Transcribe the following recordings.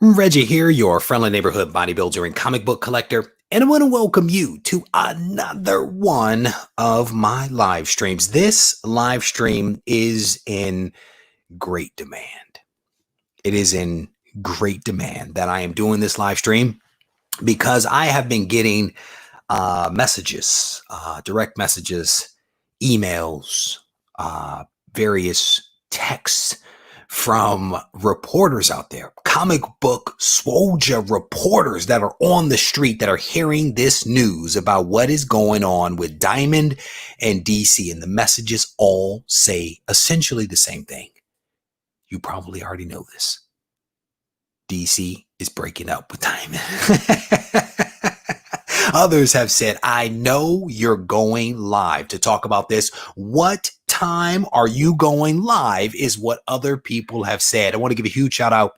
Reggie here, your friendly neighborhood bodybuilder and comic book collector, and I want to welcome you to another one of my live streams. This live stream is in great demand. It is in great demand that I am doing this live stream because I have been getting messages, direct messages, emails, various texts from reporters out there, comic book soldier reporters that are on the street that are hearing this news about what is going on with Diamond and DC. And the messages all say essentially the same thing. You probably already know this. DC is breaking up with Diamond. Others have said, I know you're going live to talk about this. What time are you going live is what other people have said. I want to give a huge shout out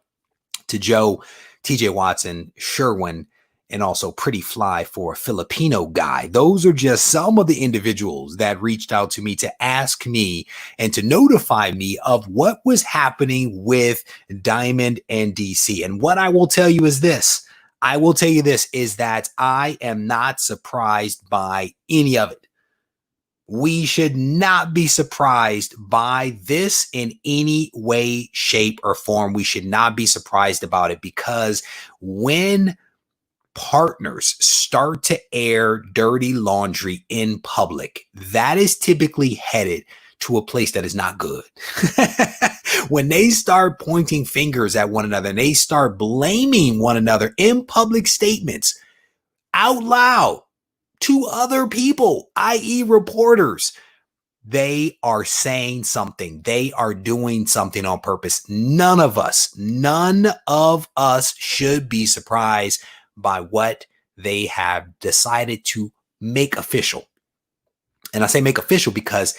to Joe, TJ Watson, Sherwin, and also Pretty Fly for a Filipino guy. Those are just some of the individuals that reached out to me to ask me and to notify me of what was happening with Diamond and DC. And what I will tell you is this. I will tell you this is that I am not surprised by any of it. We should not be surprised by this in any way, shape, or form. We should not be surprised about it because when partners start to air dirty laundry in public, that is typically headed to a place that is not good. When they start pointing fingers at one another and they start blaming one another in public statements out loud to other people, i.e. reporters, they are saying something. They are doing something on purpose. None of us should be surprised by what they have decided to make official. And I say make official because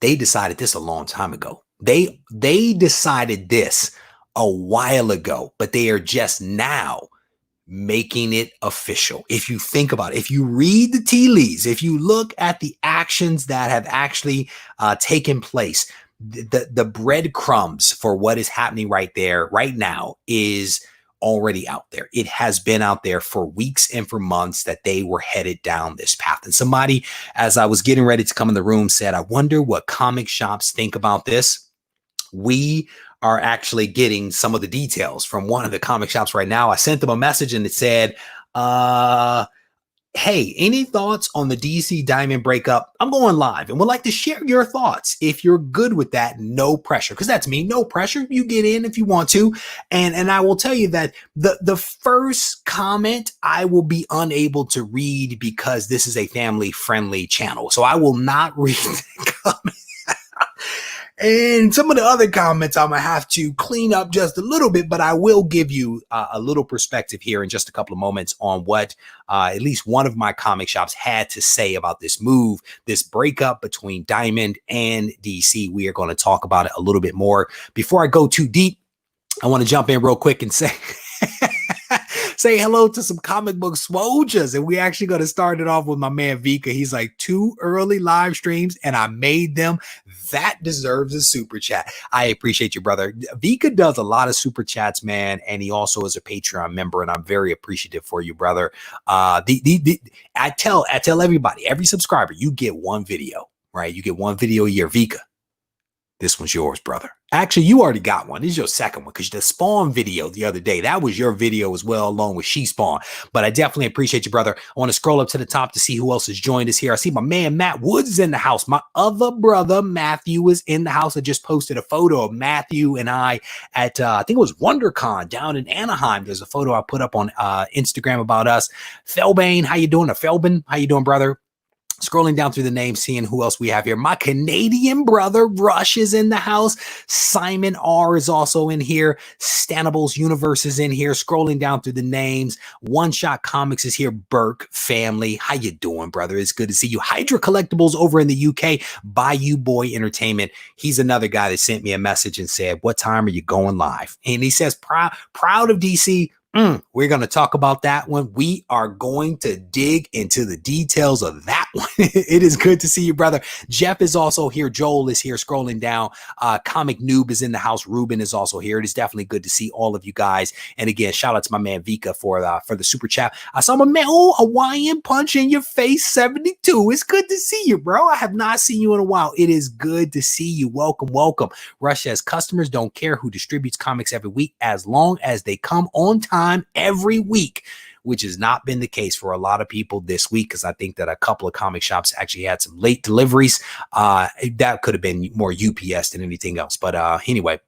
they decided this a long time ago. They decided this a while ago, but they are just now making it official. If you think about it, if you read the tea leaves, if you look at the actions that have actually taken place, the breadcrumbs for what is happening right there, right now is already out there. It has been out there for weeks and for months that they were headed down this path. And somebody, as I was getting ready to come in the room, said, I wonder what comic shops think about this. We are actually getting some of the details from one of the comic shops right now. I sent them a message and it said, hey, any thoughts on the DC Diamond breakup? I'm going live and would like to share your thoughts. If you're good with that, no pressure, because that's me, no pressure. You get in if you want to. And I will tell you that the first comment I will be unable to read because this is a family friendly channel. So I will not read the comment. And some of the other comments I'm going to have to clean up just a little bit, but I will give you a little perspective here in just a couple of moments on what at least one of my comic shops had to say about this move, this breakup between Diamond and DC. We are going to talk about it a little bit more. Before I go too deep, I want to jump in real quick and say... say hello to some comic book soldiers. And we actually going to start it off with my man Vika. He's like, 2 early live streams and I made them. That deserves a super chat. I appreciate you, brother. Vika does a lot of super chats, man. And he also is a Patreon member. And I'm very appreciative for you, brother. I tell everybody, every subscriber, you get one video, right? You get one video a year. Vika, this one's yours, brother. Actually, you already got one. This is your second one because the Spawn video the other day, that was your video as well, along with She Spawn. But I definitely appreciate you, brother. I want to scroll up to the top to see who else has joined us here. I see my man Matt Woods is in the house. My other brother Matthew is in the house. I just posted a photo of Matthew and I at, I think it was WonderCon down in Anaheim. There's a photo I put up on Instagram about us. Felbane, how you doing? Or Felbin, how you doing, brother? Scrolling down through the names, seeing who else we have here. My Canadian brother Rush is in the house. Simon R is also in here. Stanables Universe is in here. Scrolling down through the names. One Shot Comics is here. Burke family. How you doing, brother? It's good to see you. Hydra Collectibles over in the UK. Bayou Boy Entertainment. He's another guy that sent me a message and said, what time are you going live? And he says, proud of DC, We're going to talk about that one. We are going to dig into the details of that one. It is good to see you, brother. Jeff is also here. Joel is here scrolling down. Comic Noob is in the house. Ruben is also here. It is definitely good to see all of you guys. And again, shout out to my man Vika for the super chat. I saw my man, Hawaiian Punch in your face 72. It's good to see you, bro. I have not seen you in a while. It is good to see you. Welcome, welcome. Rush says customers don't care who distributes comics every week as long as they come on time every week, which has not been the case for a lot of people this week, because I think that a couple of comic shops actually had some late deliveries. That could have been more UPS than anything else. But anyway,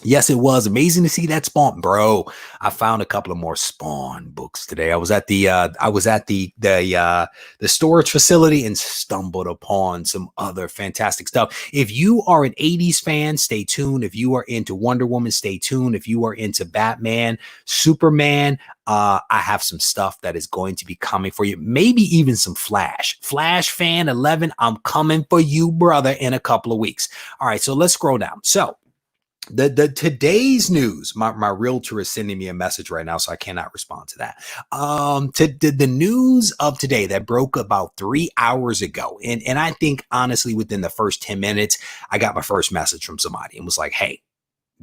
yes, it was amazing to see that Spawn, bro. I found a couple of more Spawn books today. I was at the storage facility and stumbled upon some other fantastic stuff. If you are an 80s fan, stay tuned. If you are into Wonder Woman, stay tuned. If you are into Batman, Superman, I have some stuff that is going to be coming for you. Maybe even some Flash fan 11. I'm coming for you, brother, in a couple of weeks. All right, so let's scroll down. So the today's news, my realtor is sending me a message right now, so I cannot respond to that. The news of today that broke about 3 hours ago, and I think honestly within the first 10 minutes, I got my first message from somebody and was like, hey,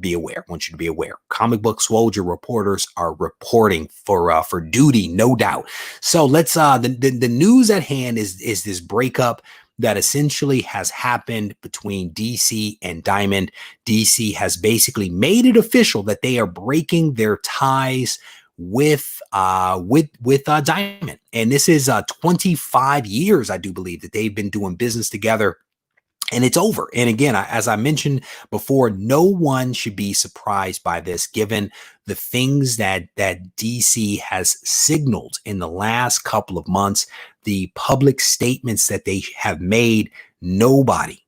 be aware. I want you to be aware. Comic Book Swoldier reporters are reporting for duty, no doubt. So let's the news at hand is this breakup that essentially has happened between DC and Diamond. DC has basically made it official that they are breaking their ties with Diamond. And this is 25 years, I do believe, that they've been doing business together. And it's over. And again, as I mentioned before, no one should be surprised by this, given the things that DC has signaled in the last couple of months, the public statements that they have made. Nobody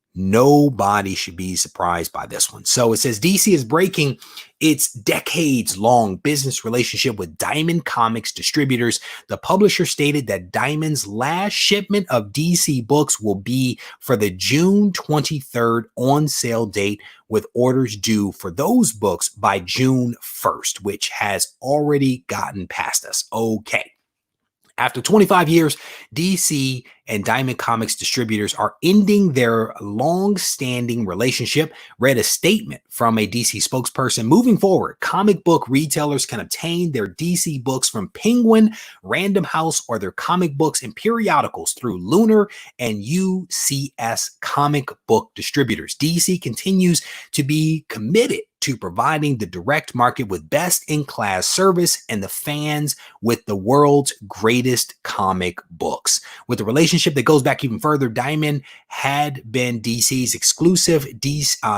should be surprised by this one. So it says DC is breaking its decades-long business relationship with Diamond Comics distributors. The publisher stated that Diamond's last shipment of DC books will be for the June 23rd on-sale date, with orders due for those books by June 1st, which has already gotten past us. Okay. After 25 years, DC and Diamond Comics distributors are ending their long-standing relationship, read a statement from a DC spokesperson. Moving forward, comic book retailers can obtain their DC books from Penguin, Random House, or their comic books and periodicals through Lunar and UCS comic book distributors. DC continues to be committed to providing the direct market with best-in-class service and the fans with the world's greatest comic books. With a relationship that goes back even further, Diamond had been DC's exclusive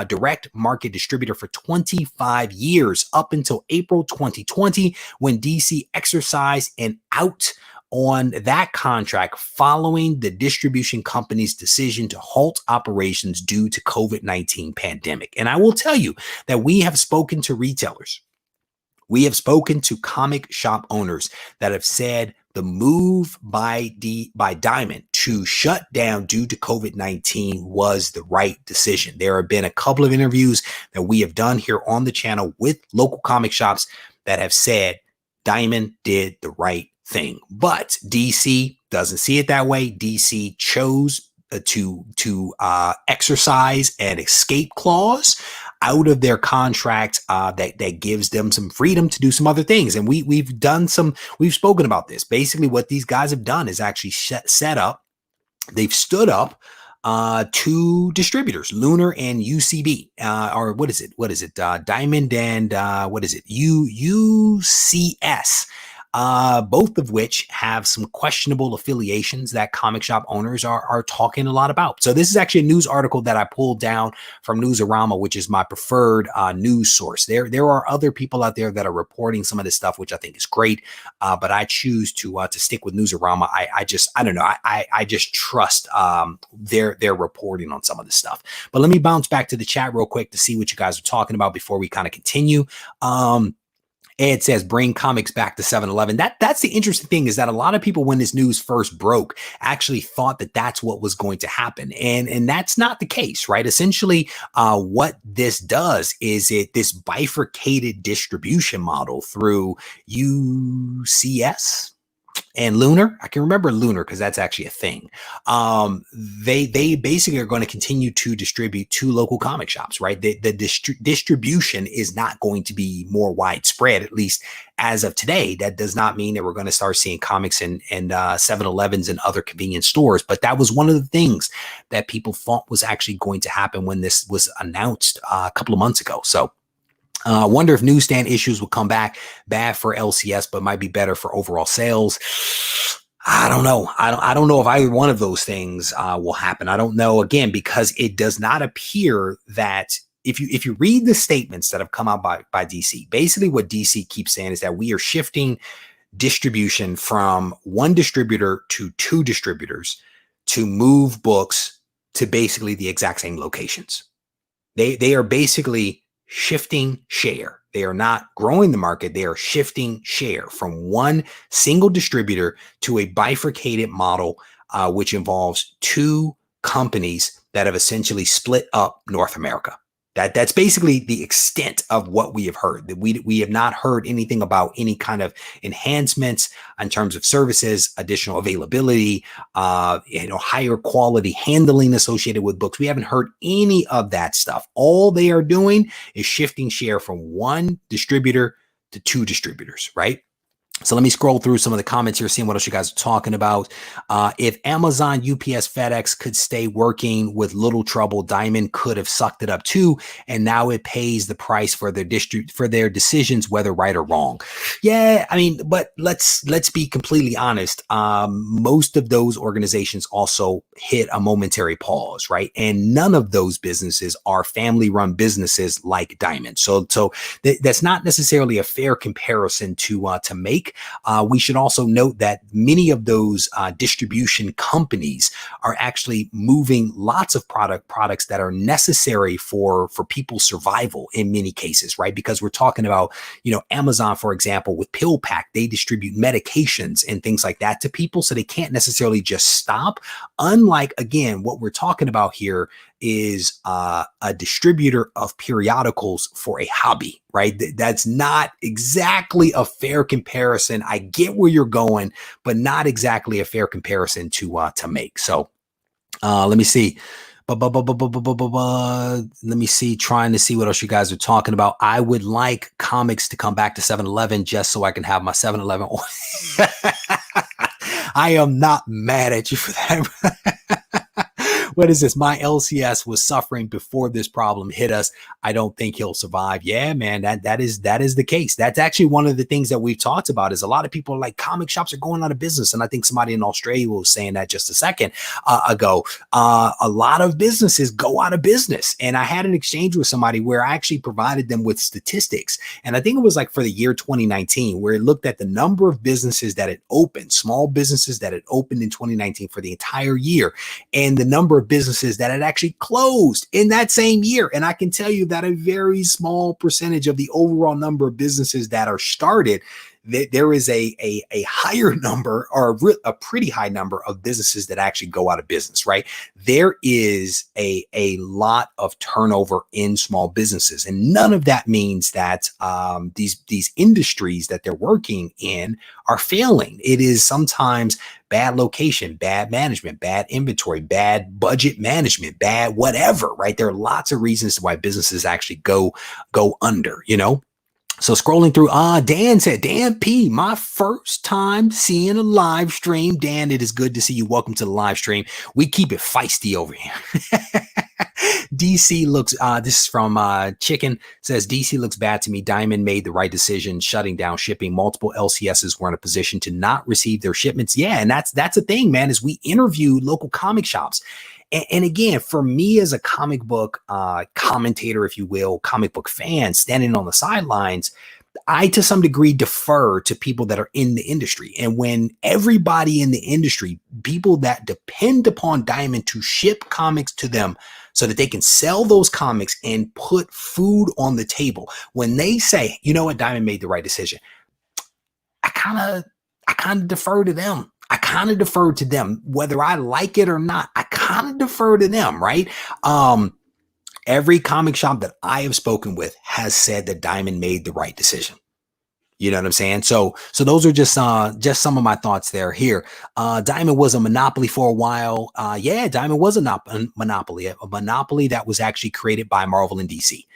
direct market distributor for 25 years, up until April 2020, when DC exercised an out on that contract following the distribution company's decision to halt operations due to COVID-19 pandemic. And I will tell you that we have spoken to retailers. We have spoken to comic shop owners that have said the move by Diamond to shut down due to COVID-19 was the right decision. There have been a couple of interviews that we have done here on the channel with local comic shops that have said Diamond did the right thing. But DC doesn't see it that way. DC chose to exercise an escape clause out of their contract that gives them some freedom to do some other things. And we've spoken about this. Basically, what these guys have done is actually they've stood up two distributors, Lunar and UCB, or what is it? Diamond and UCS. Both of which have some questionable affiliations that comic shop owners are talking a lot about. So this is actually a news article that I pulled down from Newsarama, which is my preferred news source. There are other people out there that are reporting some of this stuff, which I think is great, but I choose to stick with Newsarama. I don't know. I just trust their reporting on some of this stuff. But let me bounce back to the chat real quick to see what you guys are talking about before we kind of continue. Ed says, bring comics back to 7-Eleven. That's the interesting thing, is that a lot of people, when this news first broke, actually thought that that's what was going to happen. And that's not the case, right? Essentially, what this does is this bifurcated distribution model through UCS and Lunar. I can remember Lunar because that's actually a thing. They basically are going to continue to distribute to local comic shops, right? The distribution is not going to be more widespread, at least as of today. That does not mean that we're going to start seeing comics in 7-Elevens and other convenience stores. But that was one of the things that people thought was actually going to happen when this was announced a couple of months ago. So I wonder if newsstand issues will come back. Bad for LCS, but might be better for overall sales. I don't know. I don't know if either one of those things will happen. I don't know, again, because it does not appear that if you read the statements that have come out by DC, basically what DC keeps saying is that we are shifting distribution from one distributor to two distributors to move books to basically the exact same locations. They are basically shifting share. They are not growing the market. They are shifting share from one single distributor to a bifurcated model, which involves two companies that have essentially split up North America. That's basically the extent of what we have heard. That we have not heard anything about any kind of enhancements in terms of services, additional availability, higher quality handling associated with books. We haven't heard any of that stuff. All they are doing is shifting share from one distributor to two distributors, right? So let me scroll through some of the comments here, seeing what else you guys are talking about. If Amazon, UPS, FedEx could stay working with little trouble, Diamond could have sucked it up too, and now it pays the price for their decisions, whether right or wrong. Yeah, I mean, but let's be completely honest. Most of those organizations also hit a momentary pause, right? And none of those businesses are family-run businesses like Diamond. So that's not necessarily a fair comparison to make. We should also note that many of those distribution companies are actually moving lots of products that are necessary for people's survival in many cases, right? Because we're talking about, Amazon, for example, with PillPack, they distribute medications and things like that to people, so they can't necessarily just stop. Unlike, again, what we're talking about here is a distributor of periodicals for a hobby, right? That's not exactly a fair comparison. I get where you're going, but not exactly a fair comparison to make. So let me see. Let me see, trying to see what else you guys are talking about. I would like comics to come back to 7-Eleven just so I can have my 7-Eleven. I am not mad at you for that. What is this? My LCS was suffering before this problem hit us. I don't think he'll survive. Yeah, man, that is the case. That's actually one of the things that we've talked about, is a lot of people are like, comic shops are going out of business. And I think somebody in Australia was saying that just a second ago. A lot of businesses go out of business. And I had an exchange with somebody where I actually provided them with statistics. And I think it was like for the year 2019, where it looked at the number of businesses that had opened, small businesses that had opened in 2019 for the entire year, and the number of businesses that had actually closed in that same year. And I can tell you that a very small percentage of the overall number of businesses that are started, there is a higher number, or a pretty high number of businesses that actually go out of business, right? There is a lot of turnover in small businesses, and none of that means that these industries that they're working in are failing. It is sometimes bad location, bad management, bad inventory, bad budget management, bad whatever, right? There are lots of reasons why businesses actually go under, So scrolling through, Dan said, Dan P, my first time seeing a live stream. Dan, it is good to see you. Welcome to the live stream. We keep it feisty over here. DC looks, this is from Chicken, says, DC looks bad to me. Diamond made the right decision, shutting down shipping. Multiple LCSs were in a position to not receive their shipments. Yeah, and that's a thing, man, is we interview local comic shops. And again, for me as a comic book commentator, if you will, comic book fan standing on the sidelines, I, to some degree, defer to people that are in the industry. And when everybody in the industry, people that depend upon Diamond to ship comics to them, so that they can sell those comics and put food on the table. When they say, you know what, Diamond made the right decision, I kind of defer to them. I kind of defer to them, whether I like it or not. I kind of defer to them, right? Every comic shop that I have spoken with has said that Diamond made the right decision. You know what I'm saying? So those are just some of my thoughts there. Here, Diamond was a monopoly for a while. Yeah, Diamond was a monopoly that was actually created by Marvel and DC.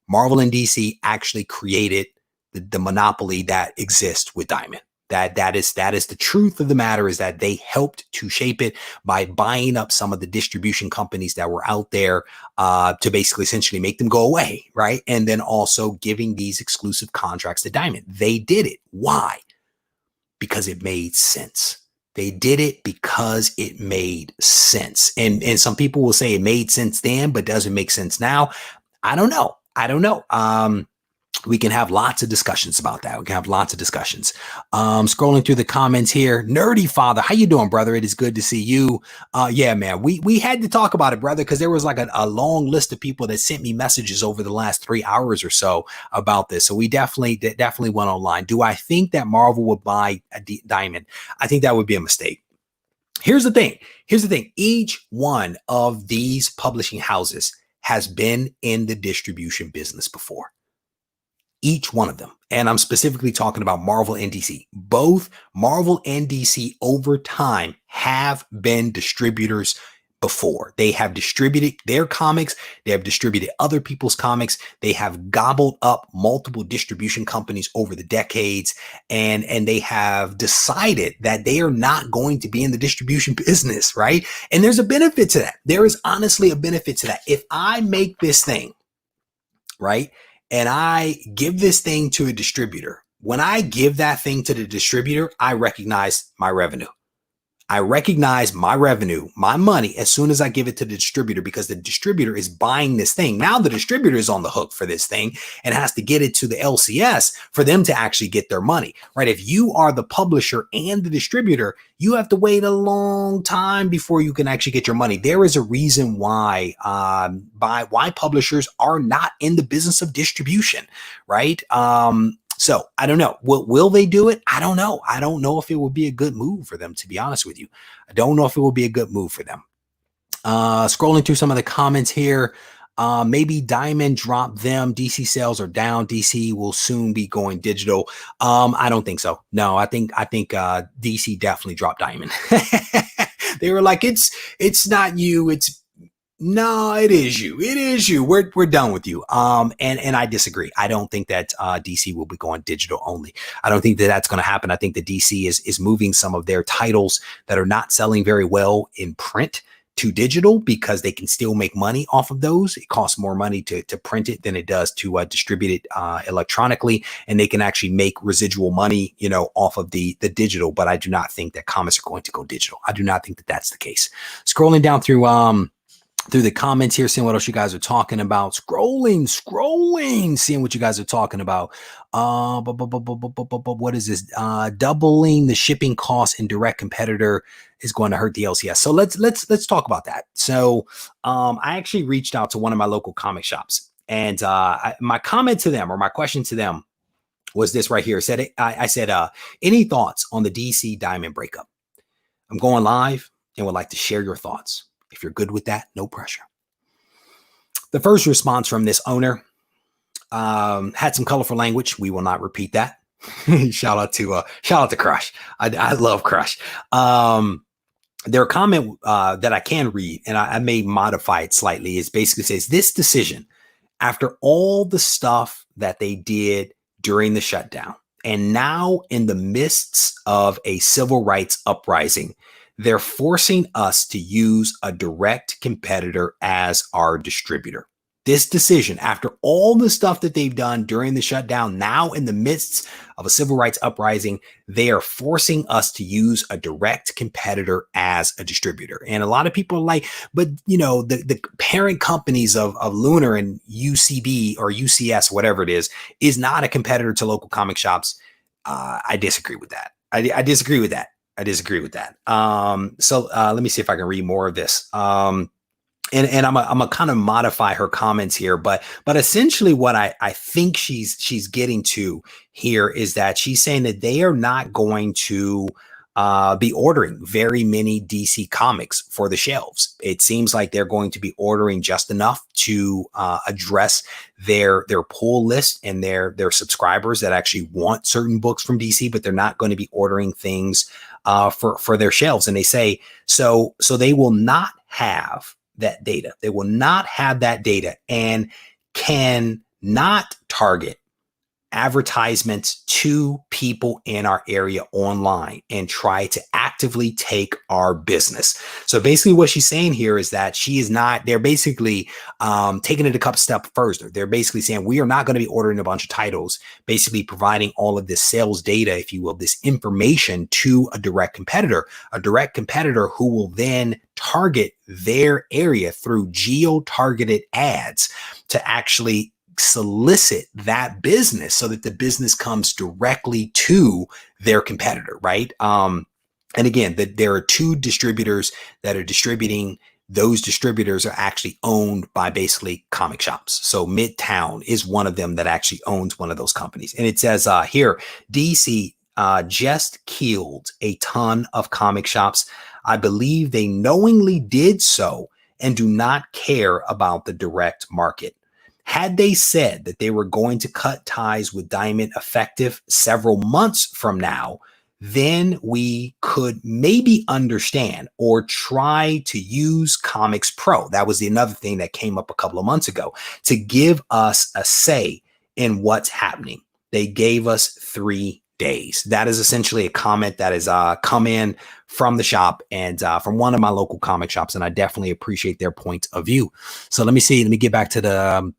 Marvel and DC actually created the monopoly that exists with Diamond. That is the truth of the matter, is that they helped to shape it by buying up some of the distribution companies that were out there to basically essentially make them go away, right? And then also giving these exclusive contracts to Diamond. They did it. Why? Because it made sense. They did it because it made sense. And some people will say it made sense then, but doesn't make sense now. I don't know. We can have lots of discussions about that. We can have lots of discussions. Scrolling through the comments here. Nerdy Father, how you doing, brother? It is good to see you. Yeah, man, we had to talk about it, brother, because there was like a long list of people that sent me messages over the last 3 hours or so about this. So we definitely went online. Do I think that Marvel would buy a Diamond? I think that would be a mistake. Here's the thing. Each one of these publishing houses has been in the distribution business before. Each one of them. And I'm specifically talking about Marvel and DC. Both Marvel and DC over time have been distributors before. They have distributed their comics. They have distributed other people's comics. They have gobbled up multiple distribution companies over the decades. And they have decided that they are not going to be in the distribution business, right? And there's a benefit to that. There is honestly a benefit to that. If I make this thing, right, and I give this thing to a distributor, when I give that thing to the distributor, I recognize my revenue. I recognize my revenue, my money, as soon as I give it to the distributor, because the distributor is buying this thing. Now the distributor is on the hook for this thing and has to get it to the LCS for them to actually get their money, right? If you are the publisher and the distributor, you have to wait a long time before you can actually get your money. There is a reason why publishers are not in the business of distribution, right? So I don't know. Will they do it? I don't know. I don't know if it would be a good move for them, to be honest with you. I don't know if it will be a good move for them. Scrolling through some of the comments here. Maybe Diamond dropped them. DC sales are down. DC will soon be going digital. I don't think so. No, I think DC definitely dropped Diamond. They were like, it's not you. No, it is you. It is you. We're done with you. And I disagree. I don't think that DC will be going digital only. I don't think that that's going to happen. I think that DC is moving some of their titles that are not selling very well in print to digital, because they can still make money off of those. It costs more money to print it than it does to distribute it electronically, and they can actually make residual money, off of the digital. But I do not think that comics are going to go digital. I do not think that that's the case. Scrolling down through the comments here, seeing what else you guys are talking about. Scrolling, seeing what you guys are talking about. What is this? Doubling the shipping costs in direct competitor is going to hurt the LCS. So let's talk about that. So I actually reached out to one of my local comic shops, and my comment to them, or my question to them, was this right here. I said, any thoughts on the DC Diamond breakup? I'm going live and would like to share your thoughts. If you're good with that, no pressure. The first response from this owner had some colorful language. We will not repeat that. Shout out to Crush. I love Crush. Their comment that I can read, and I may modify it slightly, is basically says, this decision, after all the stuff that they did during the shutdown, and now in the midst of a civil rights uprising, they're forcing us to use a direct competitor as our distributor. This decision, after all the stuff that they've done during the shutdown, now in the midst of a civil rights uprising, they are forcing us to use a direct competitor as a distributor. And a lot of people are like, but the parent companies of Lunar and UCB or UCS, whatever it is not a competitor to local comic shops. I disagree with that. I disagree with that. So let me see if I can read more of this. and I'm a kind of modify her comments here, but essentially what I think she's getting to here is that she's saying that they are not going to be ordering very many DC comics for the shelves. It seems like they're going to be ordering just enough to address their pull list and their subscribers that actually want certain books from DC, but they're not going to be ordering things for their shelves. And they say so they will not have that data. They will not have that data and can not target advertisements to people in our area online and try to actively take our business. So basically what she's saying here is that they're basically taking it a couple steps further. They're basically saying we are not going to be ordering a bunch of titles, basically providing all of this sales data, if you will, this information to a direct competitor who will then target their area through geo-targeted ads to actually solicit that business so that the business comes directly to their competitor, right? And again, there are two distributors that are distributing. Those distributors are actually owned by basically comic shops. So Midtown is one of them that actually owns one of those companies. And it says here, DC just killed a ton of comic shops. I believe they knowingly did so and do not care about the direct market. Had they said that they were going to cut ties with Diamond effective several months from now, then we could maybe understand or try to use Comics Pro. That was another thing that came up a couple of months ago to give us a say in what's happening. They gave us 3 days. That is essentially a comment that has come in from the shop and from one of my local comic shops, and I definitely appreciate their point of view. So let me get back to the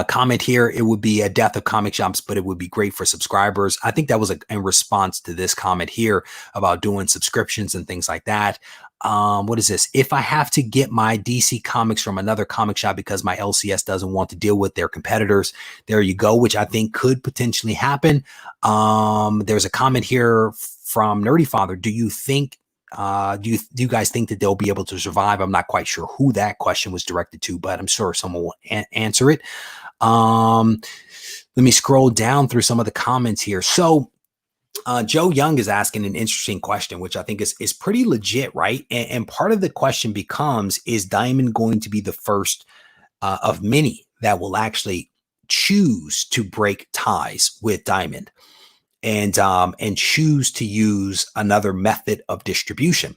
comment here. It would be a death of comic shops, but it would be great for subscribers. I think that was in response to this comment here about doing subscriptions and things like that. What is this? If I have to get my DC comics from another comic shop because my LCS doesn't want to deal with their competitors, there you go, which I think could potentially happen. There's a comment here from Nerdy Father. Do you think do you guys think that they'll be able to survive? I'm not quite sure who that question was directed to, but I'm sure someone will answer it. Let me scroll down through some of the comments here. So Joe Young is asking an interesting question, which I think is pretty legit, right? And part of the question becomes, is Diamond going to be the first of many that will actually choose to break ties with Diamond and choose to use another method of distribution?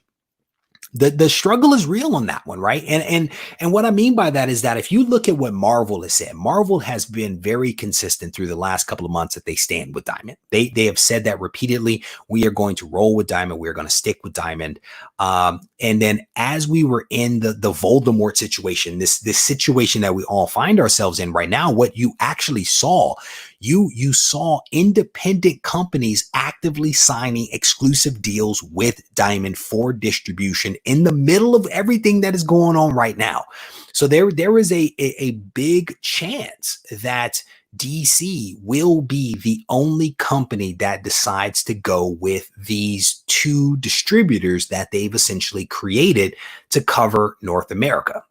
The struggle is real on that one, right? And what I mean by that is that if you look at what Marvel has said, Marvel has been very consistent through the last couple of months that they stand with Diamond. They have said that repeatedly. We are going to roll with Diamond. We are going to stick with Diamond. And then as we were in the Voldemort situation, this situation that we all find ourselves in right now, what you actually saw, you saw independent companies actively signing exclusive deals with Diamond for distribution in the middle of everything that is going on right now. So there is a big chance that DC will be the only company that decides to go with these two distributors that they've essentially created to cover North America.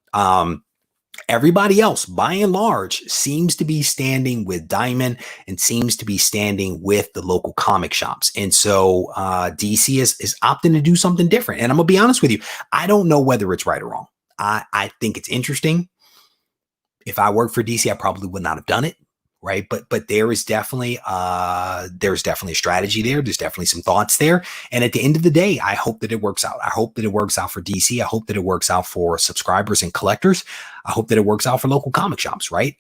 Everybody else, by and large, seems to be standing with Diamond and seems to be standing with the local comic shops. And so DC is opting to do something different. And I'm going to be honest with you, I don't know whether it's right or wrong. I think it's interesting. If I worked for DC, I probably would not have done it. Right. But there is definitely a strategy there. There's definitely some thoughts there. And at the end of the day, I hope that it works out. I hope that it works out for DC. I hope that it works out for subscribers and collectors. I hope that it works out for local comic shops. Right.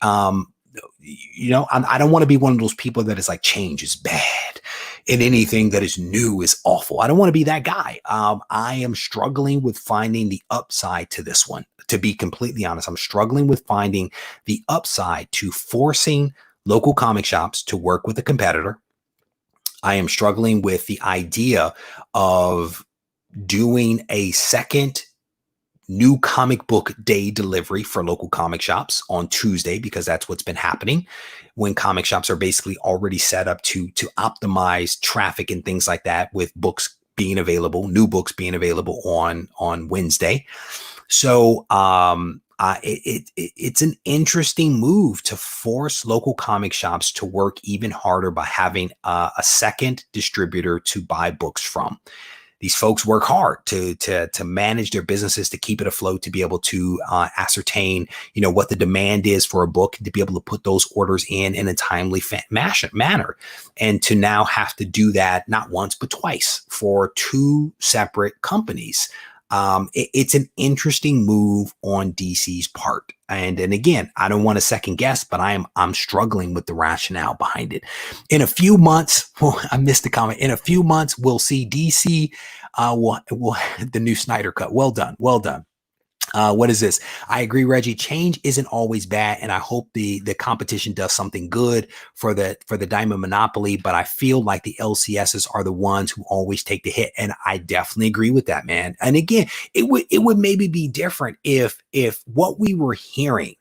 You know, I don't want to be one of those people that is like change is bad and anything that is new is awful. I don't want to be that guy. I am struggling with finding the upside to this one. To be completely honest, I'm struggling with finding the upside to forcing local comic shops to work with a competitor. I am struggling with the idea of doing a second new comic book day delivery for local comic shops on Tuesday, because that's what's been happening when comic shops are basically already set up to optimize traffic and things like that, with books being available, new books being available on Wednesday. So it's an interesting move to force local comic shops to work even harder by having a second distributor to buy books from. These folks work hard to manage their businesses, to keep it afloat, to be able to ascertain, what the demand is for a book, to be able to put those orders in a timely manner, and to now have to do that not once but twice for two separate companies. It's an interesting move on DC's part. And again, I don't want to second guess, but I'm struggling with the rationale behind it. In a few months, I missed the comment. In a few months, we'll see DC, the new Snyder cut. Well done. Well done. What is this? I agree, Reggie. Change isn't always bad, and I hope the competition does something good for the diamond monopoly. But I feel like the LCSs are the ones who always take the hit, and I definitely agree with that, man. And again, it would maybe be different if what we were hearing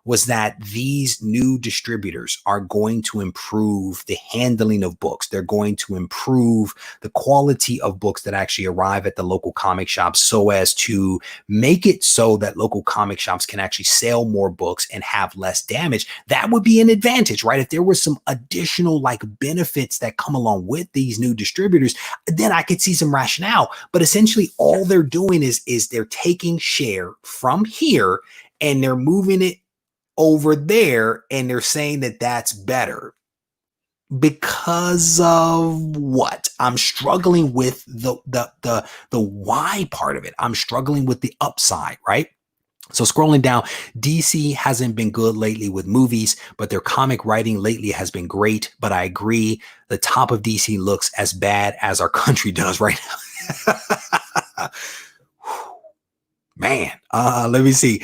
was that these new distributors are going to improve the handling of books. They're going to improve the quality of books that actually arrive at the local comic shops, so as to make it so that local comic shops can actually sell more books and have less damage. That would be an advantage, right? If there were some additional benefits that come along with these new distributors, then I could see some rationale. But essentially all they're doing is they're taking share from here and they're moving it over there, and they're saying that that's better because of what? I'm struggling with the why part of it. I'm struggling with the upside, right? So scrolling down, DC hasn't been good lately with movies, but their comic writing lately has been great. But I agree, the top of DC looks as bad as our country does right now. Man, let me see.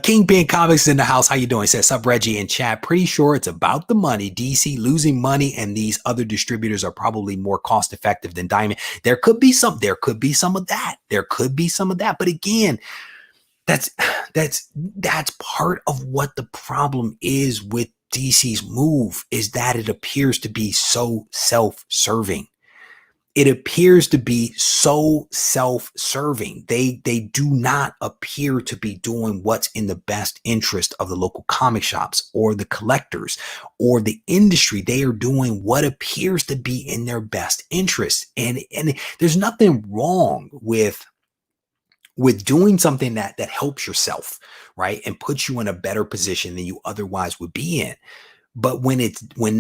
Kingpin Comics in the house. How you doing? Says, sup, Reggie in chat. Pretty sure it's about the money. DC losing money, and these other distributors are probably more cost effective than Diamond. There could be some of that. There could be some of that. But again, that's part of what the problem is with DC's move, is that it appears to be so self-serving. It appears to be so self-serving. They do not appear to be doing what's in the best interest of the local comic shops or the collectors or the industry. They are doing what appears to be in their best interest. And there's nothing wrong with doing something that helps yourself, right? And puts you in a better position than you otherwise would be in. But when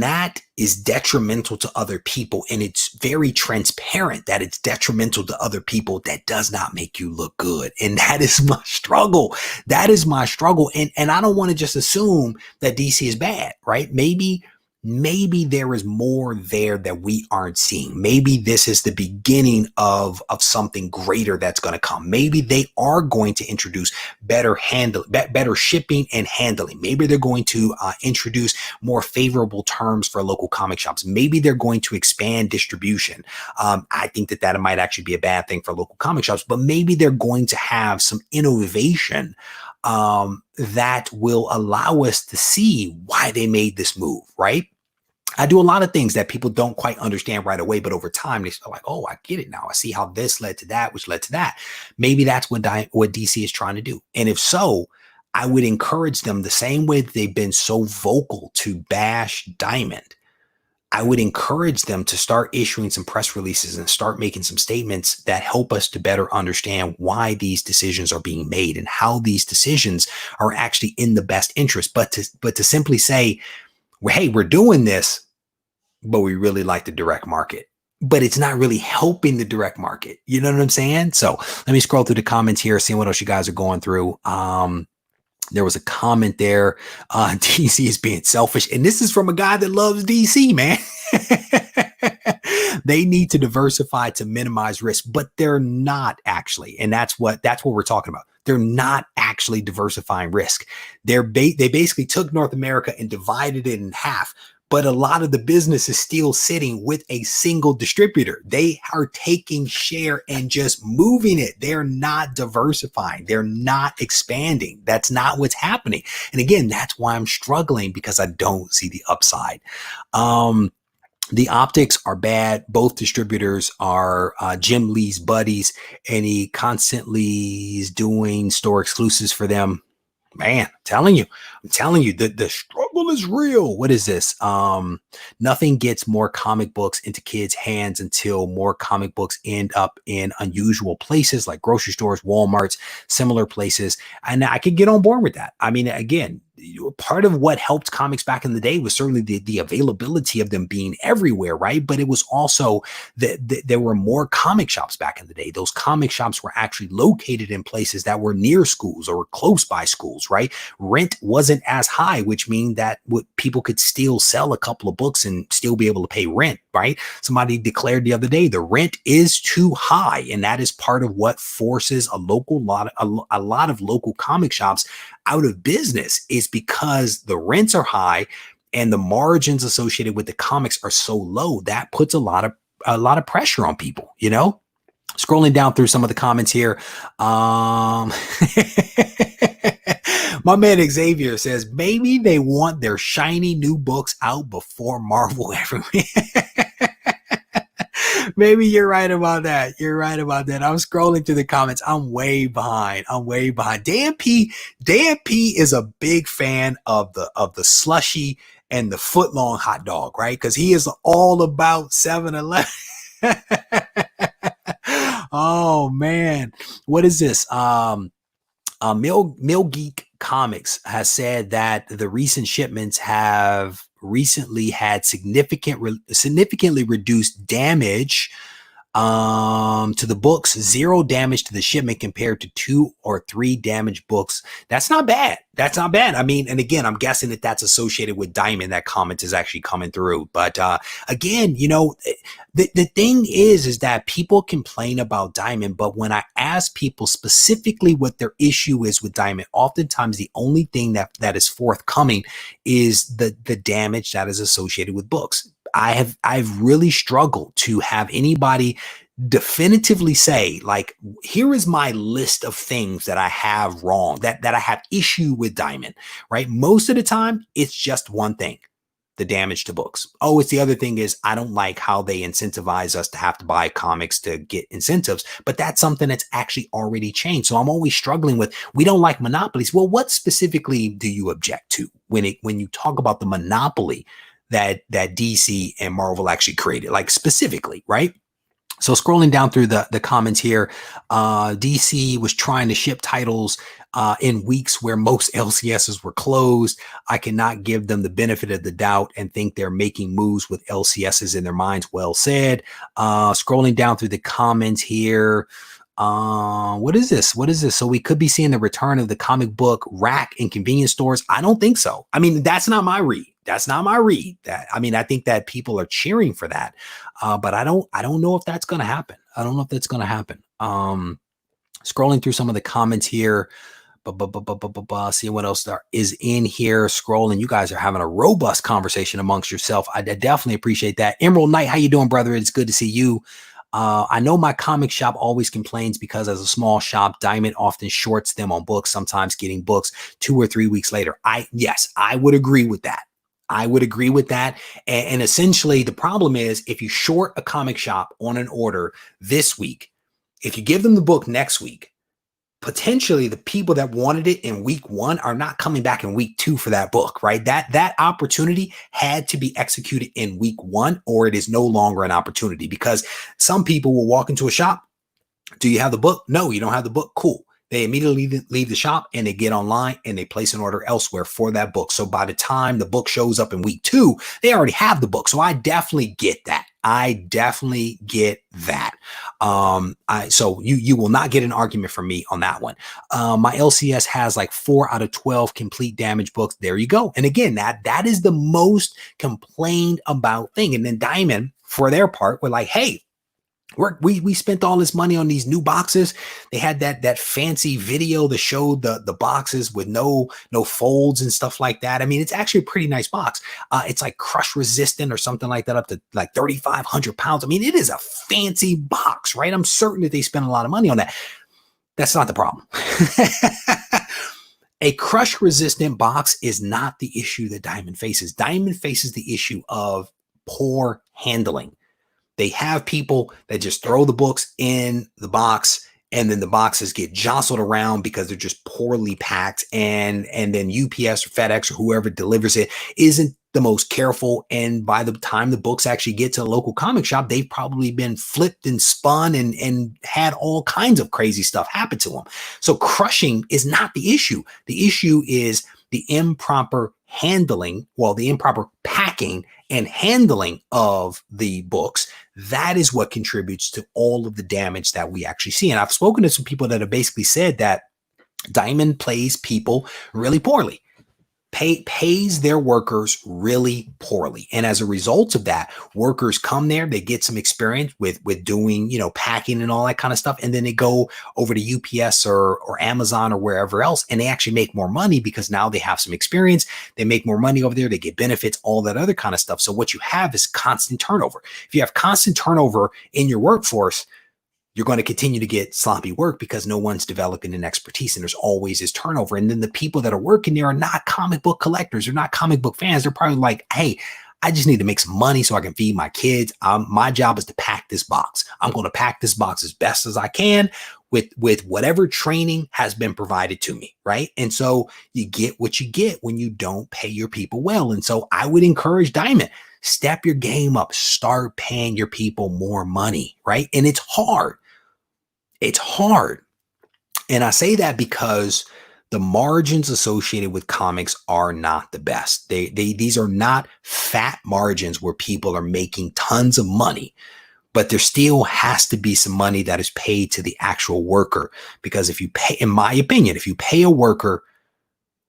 that is detrimental to other people, and it's very transparent that it's detrimental to other people, that does not make you look good. And that is my struggle. That is my struggle. And I don't want to just assume that DC is bad, right? Maybe there is more there that we aren't seeing. Maybe this is the beginning of something greater that's going to come. Maybe they are going to introduce better shipping and handling. Maybe they're going to introduce more favorable terms for local comic shops. Maybe they're going to expand distribution. I think that might actually be a bad thing for local comic shops, but maybe they're going to have some innovation that will allow us to see why they made this move, right? I do a lot of things that people don't quite understand right away, but over time, they're like, oh, I get it now. I see how this led to that, which led to that. Maybe that's what DC is trying to do. And if so, I would encourage them, the same way that they've been so vocal to bash Diamond, I would encourage them to start issuing some press releases and start making some statements that help us to better understand why these decisions are being made and how these decisions are actually in the best interest. But to simply say, well, hey, we're doing this, but we really like the direct market, but it's not really helping the direct market. You know what I'm saying? So let me scroll through the comments here, see what else you guys are going through. There was a comment there. DC is being selfish. And this is from a guy that loves DC, man. They need to diversify to minimize risk, but they're not actually. And that's what we're talking about. They're not actually diversifying risk. They basically took North America and divided it in half. But a lot of the business is still sitting with a single distributor. They are taking share and just moving it. They're not diversifying. They're not expanding. That's not what's happening. And again, that's why I'm struggling, because I don't see the upside. The optics are bad. Both distributors are Jim Lee's buddies, and he constantly is doing store exclusives for them. Man, I'm telling you, the struggle is real. What is this? Nothing gets more comic books into kids' hands until more comic books end up in unusual places like grocery stores, Walmarts, similar places. And I could get on board with that. I mean, again, part of what helped comics back in the day was certainly the availability of them being everywhere, right? But it was also that there were more comic shops back in the day. Those comic shops were actually located in places that were near schools or close by schools, right? Rent wasn't as high, which means that people could still sell a couple of books and still be able to pay rent, right? Somebody declared the other day, the rent is too high. And that is part of what forces a lot of local comic shops out of business, is because the rents are high and the margins associated with the comics are so low. That puts a lot of pressure on people, you know? Scrolling down through some of the comments here. My man Xavier says, maybe they want their shiny new books out before Marvel ever. Maybe you're right about that. You're right about that. I'm scrolling through the comments. I'm way behind. Dan P is a big fan of the slushy and the foot long hot dog, right? Because he is all about 7-Eleven. Oh man, what is this? Mill Geek Comics has said that the recent shipments have recently had significantly reduced damage to the books, 0 damage to the shipment compared to 2 or 3 damaged books. That's not bad. I mean, and again, I'm guessing that that's associated with Diamond. That comment is actually coming through. But again, you know, the thing is that people complain about Diamond, but when I ask people specifically what their issue is with Diamond, oftentimes the only thing that is forthcoming is the damage that is associated with books. I've really struggled to have anybody definitively say, like, here is my list of things that I have wrong, that I have issue with Diamond, right? Most of the time, it's just one thing: the damage to books. Oh, it's the other thing is I don't like how they incentivize us to have to buy comics to get incentives, but that's something that's actually already changed. So I'm always struggling with, we don't like monopolies. Well, what specifically do you object to when you talk about the monopoly that DC and Marvel actually created, like specifically, right? So scrolling down through the comments here, DC was trying to ship titles in weeks where most LCSs were closed. I cannot give them the benefit of the doubt and think they're making moves with LCSs in their minds. Well said. Scrolling down through the comments here. What is this? So we could be seeing the return of the comic book rack in convenience stores. I don't think so. I mean, that's not my read. I think that people are cheering for that. But I don't know if that's going to happen. Scrolling through some of the comments here, seeing what else there is in here. Scrolling, you guys are having a robust conversation amongst yourself. I definitely appreciate that. Emerald Knight, how you doing, brother? It's good to see you. I know my comic shop always complains because as a small shop, Diamond often shorts them on books, sometimes getting books 2 or 3 weeks later. Yes, I would agree with that. And essentially the problem is, if you short a comic shop on an order this week, if you give them the book next week, potentially the people that wanted it in week 1 are not coming back in week 2 for that book, right? That opportunity had to be executed in week 1, or it is no longer an opportunity, because some people will walk into a shop. Do you have the book? No, you don't have the book. Cool. They immediately leave the shop and they get online and they place an order elsewhere for that book. So by the time the book shows up in week 2, they already have the book. So I definitely get that. So you will not get an argument from me on that one. My LCS has like 4 out of 12 complete damage books. There you go. And again, that is the most complained about thing. And then Diamond, for their part, were like, hey, we spent all this money on these new boxes. They had that fancy video that showed the boxes with no folds and stuff like that. I mean, it's actually a pretty nice box. It's like crush resistant or something like that, up to like 3,500 pounds. I mean, it is a fancy box, right? I'm certain that they spent a lot of money on that. That's not the problem. A crush resistant box is not the issue that Diamond faces. Diamond faces the issue of poor handling. They have people that just throw the books in the box, and then the boxes get jostled around because they're just poorly packed. And then UPS or FedEx or whoever delivers it isn't the most careful. And by the time the books actually get to a local comic shop, they've probably been flipped and spun and had all kinds of crazy stuff happen to them. So crushing is not the issue. The issue is the improper handling, well, the improper packing and handling of the books. That is what contributes to all of the damage that we actually see. And I've spoken to some people that have basically said that Diamond plays people really poorly, pays their workers really poorly. And as a result of that, workers come there, they get some experience with doing, packing and all that kind of stuff. And then they go over to UPS or Amazon or wherever else, and they actually make more money because now they have some experience. They make more money over there. They get benefits, all that other kind of stuff. So what you have is constant turnover. If you have constant turnover in your workforce, you're going to continue to get sloppy work because no one's developing an expertise, and there's always this turnover. And then the people that are working there are not comic book collectors. They're not comic book fans. They're probably like, hey, I just need to make some money so I can feed my kids. My job is to pack this box. I'm going to pack this box as best as I can with whatever training has been provided to me, right? And so you get what you get when you don't pay your people well. And so I would encourage Diamond, step your game up, start paying your people more money, right? And it's hard. It's hard. And I say that because the margins associated with comics are not the best. These are not fat margins where people are making tons of money, but there still has to be some money that is paid to the actual worker. Because if you pay, in my opinion, if you pay a worker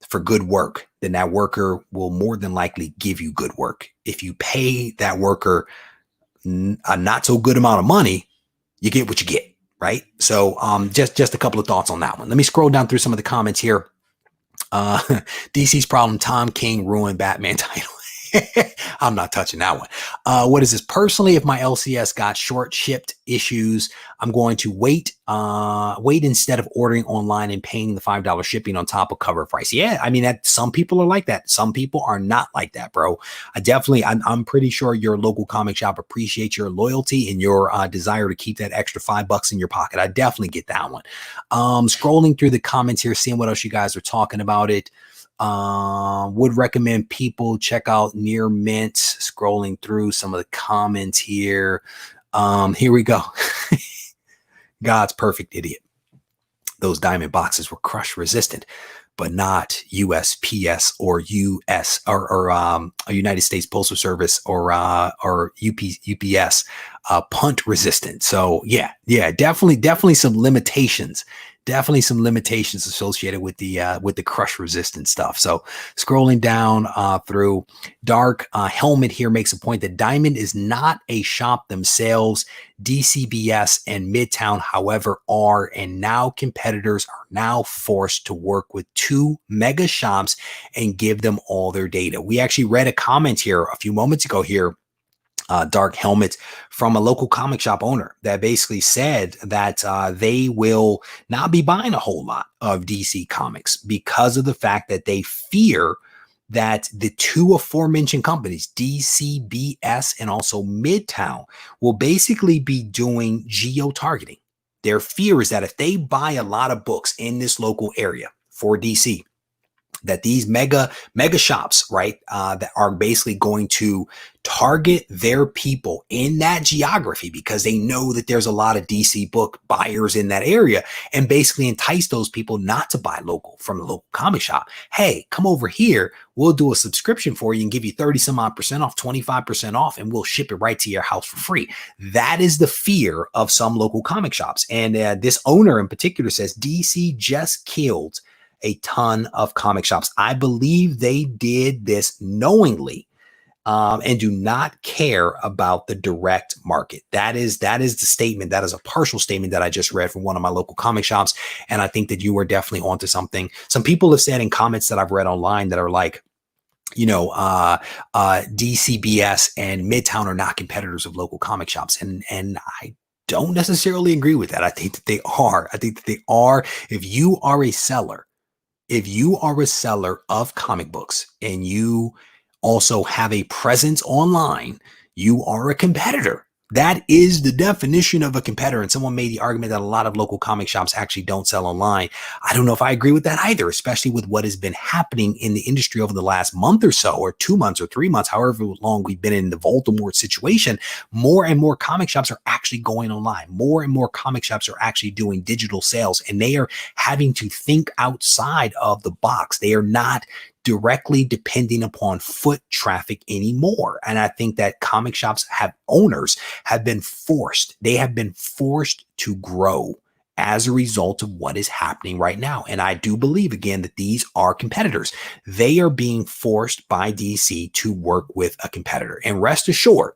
for good work, then that worker will more than likely give you good work. If you pay that worker a not so good amount of money, you get what you get. Right. So just a couple of thoughts on that one. Let me scroll down through some of the comments here. DC's problem, Tom King ruined Batman title. I'm not touching that one. What is this? Personally, if my LCS got short shipped issues, I'm going to wait instead of ordering online and paying the $5 shipping on top of cover price. Yeah, I mean, that some people are like that. Some people are not like that, bro. I'm pretty sure your local comic shop appreciates your loyalty and your desire to keep that extra $5 in your pocket. I definitely get that one. Scrolling through the comments here, seeing what else you guys are talking about it. Would recommend people check out Near Mint. Scrolling through some of the comments here. Here we go. God's perfect idiot. Those diamond boxes were crush resistant, but not USPS or US or United States Postal Service or UPS punt resistant. So yeah, definitely some limitations. Definitely some limitations associated with the crush resistant stuff. So scrolling down through, Dark Helmet here makes a point that Diamond is not a shop themselves. DCBS and Midtown, however, are, and now competitors are now forced to work with two mega shops and give them all their data. We actually read a comment here a few moments ago here, Dark Helmet, from a local comic shop owner that basically said that they will not be buying a whole lot of DC comics because of the fact that they fear that the two aforementioned companies, DCBS and also Midtown, will basically be doing geo-targeting. Their fear is that if they buy a lot of books in this local area for DC, that these mega shops, right, that are basically going to target their people in that geography because they know that there's a lot of DC book buyers in that area, and basically entice those people not to buy local from the local comic shop. Hey, come over here. We'll do a subscription for you and give you 30 some odd percent off, 25% off, and we'll ship it right to your house for free. That is the fear of some local comic shops. And this owner in particular says DC just killed a ton of comic shops. I believe they did this knowingly and do not care about the direct market. That is the statement. That is a partial statement that I just read from one of my local comic shops. And I think that you are definitely onto something. Some people have said in comments that I've read online that are like, DCBS and Midtown are not competitors of local comic shops. And I don't necessarily agree with that. I think that they are. If you are a seller of comic books and you also have a presence online, you are a competitor. That is the definition of a competitor. And someone made the argument that a lot of local comic shops actually don't sell online. I don't know if I agree with that either, especially with what has been happening in the industry over the last month or so, or 2 months or 3 months, however long we've been in the Baltimore situation. More and more comic shops are actually going online. More and more comic shops are actually doing digital sales, and they are having to think outside of the box. They are not directly depending upon foot traffic anymore. And I think that comic shops owners have been forced. They have been forced to grow as a result of what is happening right now. And I do believe, again, that these are competitors. They are being forced by DC to work with a competitor. And rest assured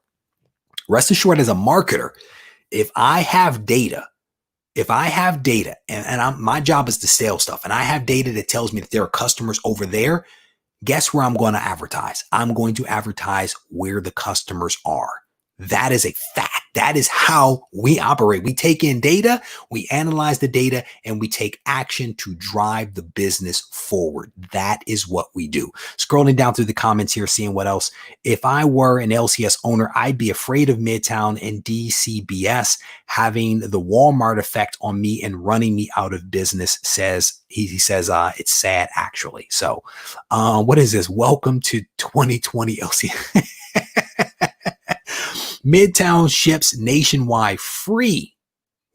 as a marketer, if I have data, and my job is to sell stuff, and I have data that tells me that there are customers over there, guess where I'm going to advertise? I'm going to advertise where the customers are. That is a fact. That is how we operate. We take in data, we analyze the data, and we take action to drive the business forward. That is what we do. Scrolling down through the comments here, seeing what else. If I were an LCS owner, I'd be afraid of Midtown and DCBS having the Walmart effect on me and running me out of business, he says, it's sad, actually. So what is this? Welcome to 2020 LCS. Midtown ships nationwide free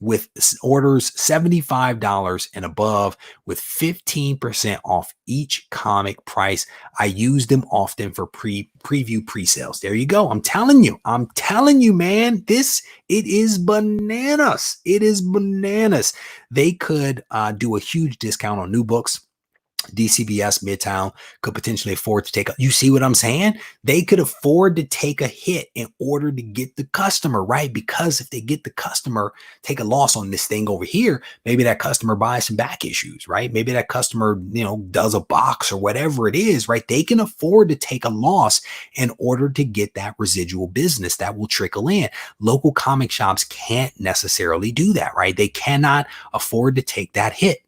with orders $75 and above, with 15% off each comic price. I use them often for preview pre-sales. There you go. I'm telling you, man, it is bananas. It is bananas. They could do a huge discount on new books. DCBS Midtown could potentially afford to take you see what I'm saying? They could afford to take a hit in order to get the customer, right? Because if they get the customer, take a loss on this thing over here, maybe that customer buys some back issues, right? Maybe that customer, does a box or whatever it is, right? They can afford to take a loss in order to get that residual business that will trickle in. Local comic shops can't necessarily do that, right? They cannot afford to take that hit,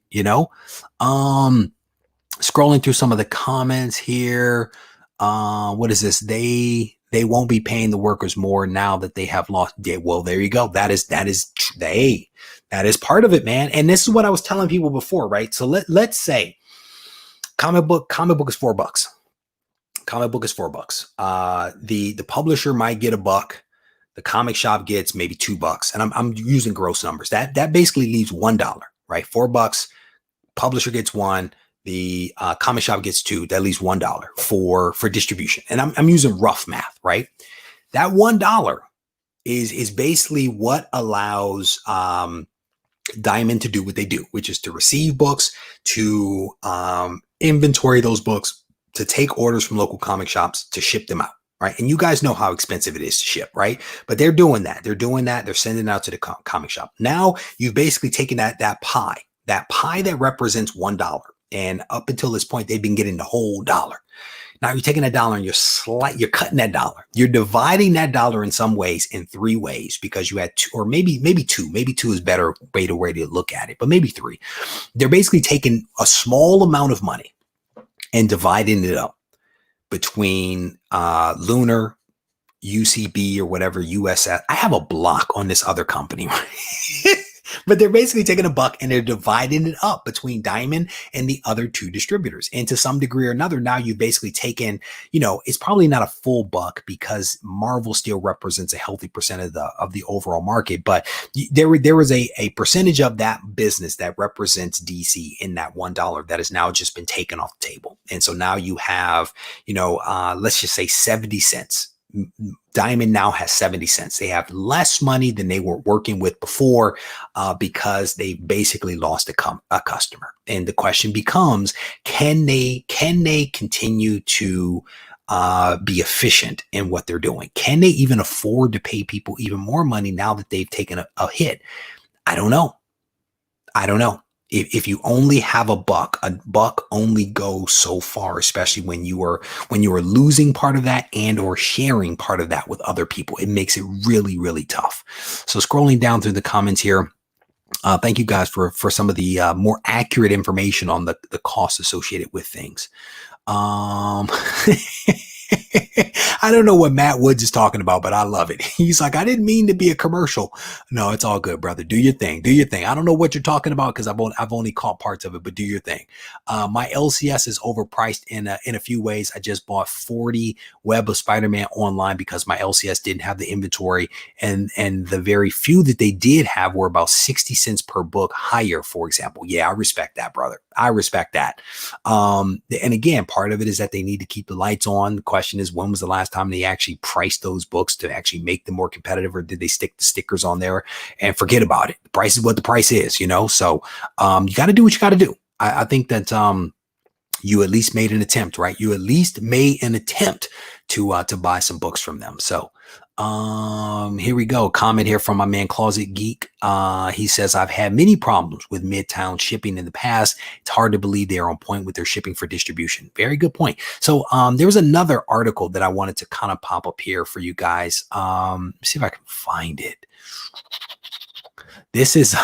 Scrolling through some of the comments here. What is this? They won't be paying the workers more now that they have lost. Yeah, well, there you go. That is part of it, man. And this is what I was telling people before, right? So let's say comic book is $4. Comic book is $4. The publisher might get $1. The comic shop gets maybe $2. And I'm using gross numbers. That basically leaves $1, right? $4. Publisher gets $1. The comic shop gets $2. That leaves $1 for distribution. And I'm using rough math, right? That $1 is basically what allows Diamond to do what they do, which is to receive books, to inventory those books, to take orders from local comic shops, to ship them out, right? And you guys know how expensive it is to ship, right? But they're doing that. They're sending it out to the comic shop. Now you've basically taken that pie that represents $1. And up until this point, they've been getting the whole dollar. Now you're taking that dollar and you're cutting that dollar. You're dividing that dollar in some ways, in 3 ways, because you had 2, or maybe 2. Maybe 2 is better way to look at it, but maybe 3. They're basically taking a small amount of money and dividing it up between Lunar, UCB, or whatever, USS. I have a block on this other company, right? But they're basically taking $1 and they're dividing it up between Diamond and the other 2 distributors. And to some degree or another, now you've basically taken, it's probably not a full $1 because Marvel still represents a healthy percent of the overall market. But there was a percentage of that business that represents DC in that $1 that has now just been taken off the table. And so now you have, let's just say 70 cents. Diamond now has 70 cents. They have less money than they were working with before because they basically lost a customer. And the question becomes, can they continue to be efficient in what they're doing? Can they even afford to pay people even more money now that they've taken a hit? I don't know. If you only have $1 only goes so far, especially when you are losing part of that and or sharing part of that with other people. It makes it really, really tough. So scrolling down through the comments here, thank you guys for some of the more accurate information on the costs associated with things. I I don't know what Matt Woods is talking about, but I love it. He's like, I didn't mean to be a commercial. No, it's all good, brother. Do your thing. Do your thing. I don't know what you're talking about because I've only caught parts of it, but do your thing. My LCS is overpriced in a few ways. I just bought 40 Web of Spider-Man online because my LCS didn't have the inventory, and the very few that they did have were about 60 cents per book higher, for example. Yeah, I respect that, brother. I respect that. And again, part of it is that they need to keep the lights on. The question is, when was the last time they actually priced those books to actually make them more competitive, or did they stick the stickers on there and forget about it? The price is what the price is, you know? So you got to do what you got to do. I think that you at least made an attempt, right? You at least made an attempt to buy some books from them. So here we go. Comment here from my man Closet Geek. He says, I've had many problems with Midtown shipping in the past. It's hard to believe they are on point with their shipping for distribution. Very good point. So there was another article that I wanted to kind of pop up here for you guys. See if I can find it. This is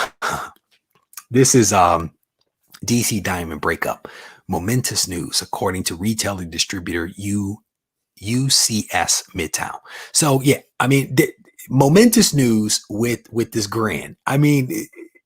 DC Diamond breakup. Momentous news, according to retailer distributor UCS Midtown. So yeah, I mean, momentous news with this grand. I mean,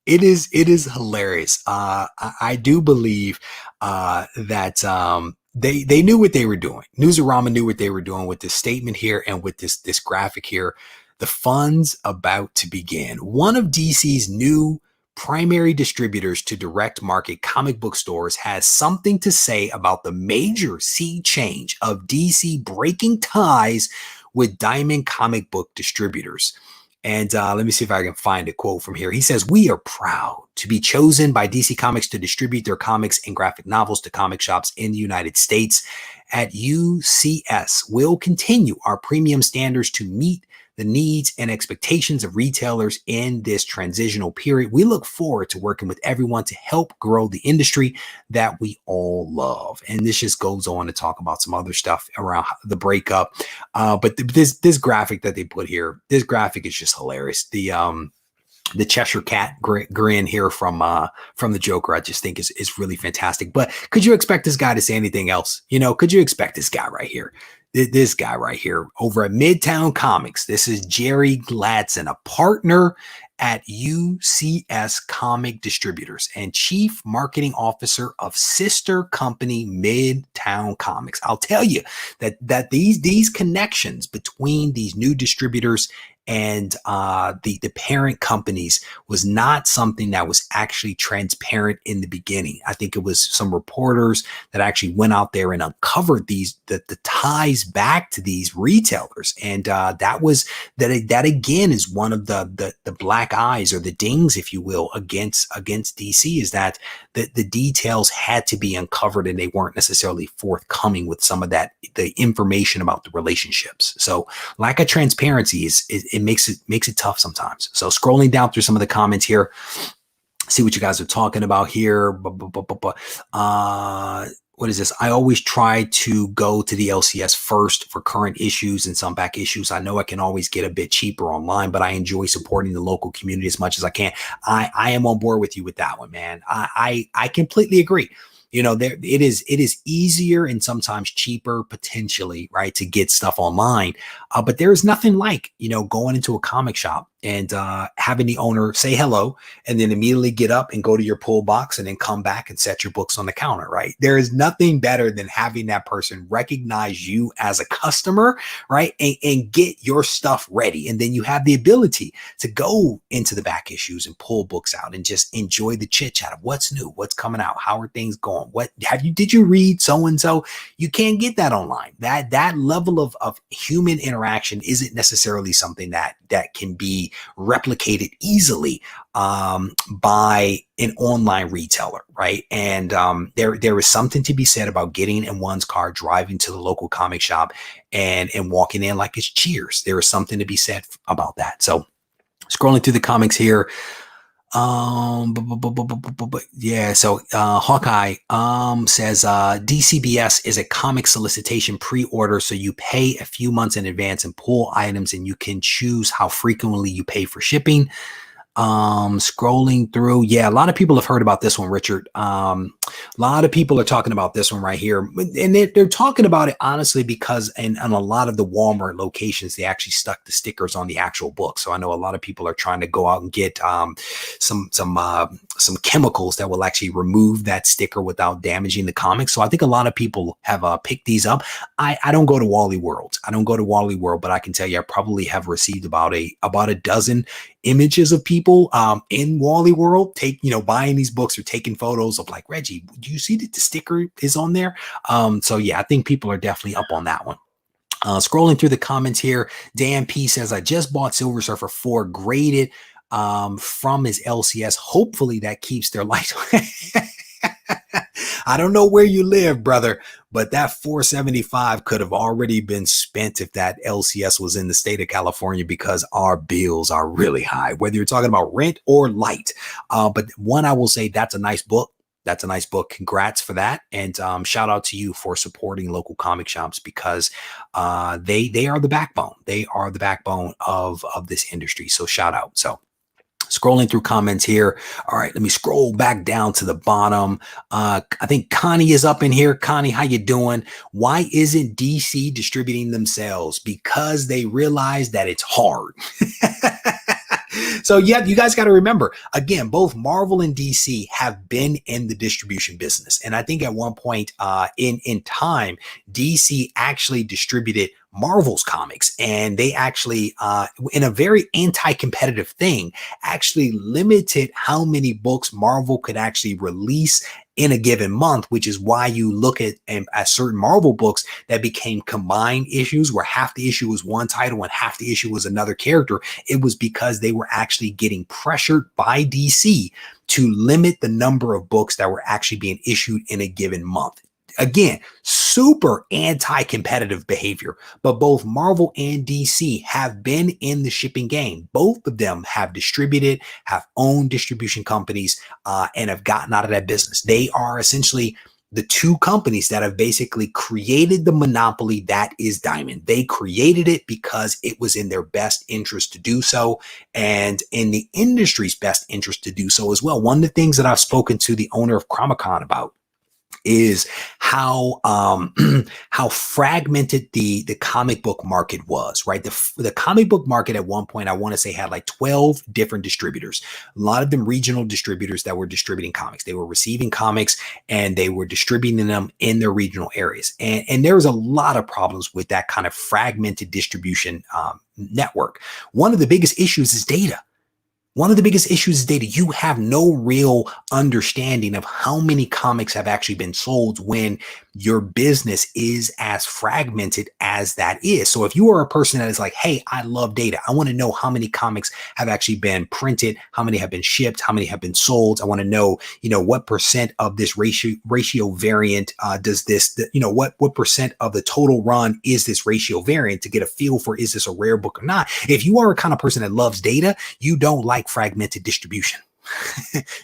it is hilarious. I do believe that they knew what they were doing. Newsarama knew what they were doing with this statement here and with this graphic here. The fun's about to begin. One of DC's new primary distributors to direct market comic book stores has something to say about the major sea change of DC breaking ties with Diamond comic book distributors. And let me see if I can find a quote from here. He says, "We are proud to be chosen by DC Comics to distribute their comics and graphic novels to comic shops in the United States. At UCS, we'll continue our premium standards to meet the needs and expectations of retailers in this transitional period. We look forward to working with everyone to help grow the industry that we all love." And this just goes on to talk about some other stuff around the breakup. But this graphic that they put here, this graphic is just hilarious. The Cheshire Cat grin here from the Joker, I just think is really fantastic. But could you expect this guy to say anything else? You know, could you expect this guy right here? This guy right here over at Midtown Comics. This is Jerry Gladson, a partner at UCS Comic Distributors and Chief Marketing Officer of sister company Midtown Comics. I'll tell you that these connections between these new distributors and the parent companies was not something that was actually transparent in the beginning. I think it was some reporters that actually went out there and uncovered the ties back to these retailers, and that again is one of the black eyes, or the dings, if you will, against DC, is that the details had to be uncovered and they weren't necessarily forthcoming with some of the information about the relationships. So lack of transparency it makes it tough sometimes. So scrolling down through some of the comments here, see what you guys are talking about here. What is this? I always try to go to the LCS first for current issues and some back issues. I know I can always get a bit cheaper online, but I enjoy supporting the local community as much as I can. I am on board with you with that one, man. I completely agree. You know, it is easier and sometimes cheaper potentially, right, to get stuff online. But there is nothing like, you know, going into a comic shop and having the owner say hello and then immediately get up and go to your pull box and then come back and set your books on the counter, right? There is nothing better than having that person recognize you as a customer, right? And get your stuff ready. And then you have the ability to go into the back issues and pull books out and just enjoy the chit chat of what's new, what's coming out, how are things going? Did you read so-and-so? You can't get that online. That level of human interaction isn't necessarily something that can be replicated easily by an online retailer, right? And there is something to be said about getting in one's car, driving to the local comic shop and walking in like it's Cheers. There is something to be said about that. So scrolling through the comics here, yeah, so Hawkeye says DCBS is a comic solicitation pre-order, so you pay a few months in advance and pull items, and you can choose how frequently you pay for shipping. Scrolling through, yeah, a lot of people have heard about this one, Richard. A lot of people are talking about this one right here, and they're talking about it honestly because in a lot of the Walmart locations, they actually stuck the stickers on the actual book. So I know a lot of people are trying to go out and get some chemicals that will actually remove that sticker without damaging the comic. So I think a lot of people have picked these up. I don't go to Wally World. I don't go to Wally World, but I can tell you I probably have received about a dozen images of people in Wally World buying these books or taking photos of like, Reggie, do you see that the sticker is on there? So yeah, I think people are definitely up on that one. Scrolling through the comments here, Dan P says, I just bought Silver Surfer 4 graded from his LCS. Hopefully that keeps their light. I don't know where you live, brother, but that 475 could have already been spent if that LCS was in the state of California, because our bills are really high, whether you're talking about rent or light. But one, I will say that's a nice book. That's a nice book. Congrats for that. And shout out to you for supporting local comic shops, because they are the backbone. They are the backbone of this industry. So shout out. So scrolling through comments here. All right, let me scroll back down to the bottom. I think Connie is up in here. Connie, how you doing? Why isn't DC distributing themselves? Because they realize that it's hard. So yeah, you guys got to remember, again, both Marvel and DC have been in the distribution business. And I think at one point in time, DC actually distributed Marvel's comics, and they actually, in a very anti-competitive thing, actually limited how many books Marvel could actually release in a given month, which is why you look at certain Marvel books that became combined issues where half the issue was one title and half the issue was another character. It was because they were actually getting pressured by DC to limit the number of books that were actually being issued in a given month. Again, super anti-competitive behavior, but both Marvel and DC have been in the shipping game. Both of them have distributed, have owned distribution companies, and have gotten out of that business. They are essentially the two companies that have basically created the monopoly that is Diamond. They created it because it was in their best interest to do so, and in the industry's best interest to do so as well. One of the things that I've spoken to the owner of Comic-Con about is how fragmented the comic book market was, right? The comic book market at one point, I want to say, had like 12 different distributors, a lot of them regional distributors that were distributing comics. They were receiving comics and they were distributing them in their regional areas. And there was a lot of problems with that kind of fragmented distribution network. One of the biggest issues is data. One of the biggest issues is data. You have no real understanding of how many comics have actually been sold when your business is as fragmented as that is. So if you are a person that is like, hey, I love data, I want to know how many comics have actually been printed, how many have been shipped, how many have been sold. I want to know, what percent of this ratio variant does this, what percent of the total run is this ratio variant, to get a feel for, is this a rare book or not? If you are a kind of person that loves data, you don't like fragmented distribution.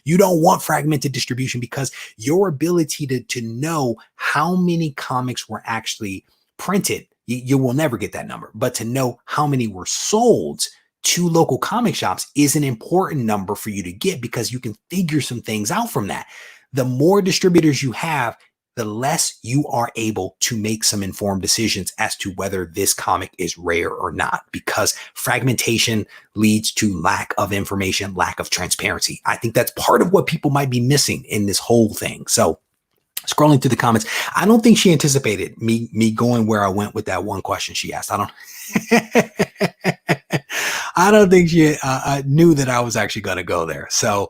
You don't want fragmented distribution, because your ability to know how many comics were actually printed, you will never get that number. But to know how many were sold to local comic shops is an important number for you to get, because you can figure some things out from that. The more distributors you have, the less you are able to make some informed decisions as to whether this comic is rare or not, because fragmentation leads to lack of information, lack of transparency. I think that's part of what people might be missing in this whole thing. So scrolling through the comments, I don't think she anticipated me going where I went with that one question she asked. I don't think she knew that I was actually going to go there. So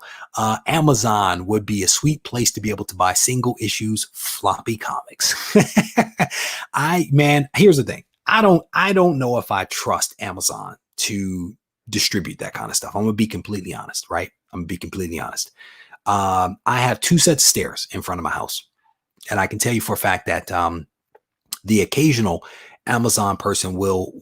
Amazon would be a sweet place to be able to buy single issues floppy comics. Here's the thing. I don't know if I trust Amazon to distribute that kind of stuff. I'm going to be completely honest, right? I'm going to be completely honest. I have 2 sets of stairs in front of my house. And I can tell you for a fact that the occasional Amazon person will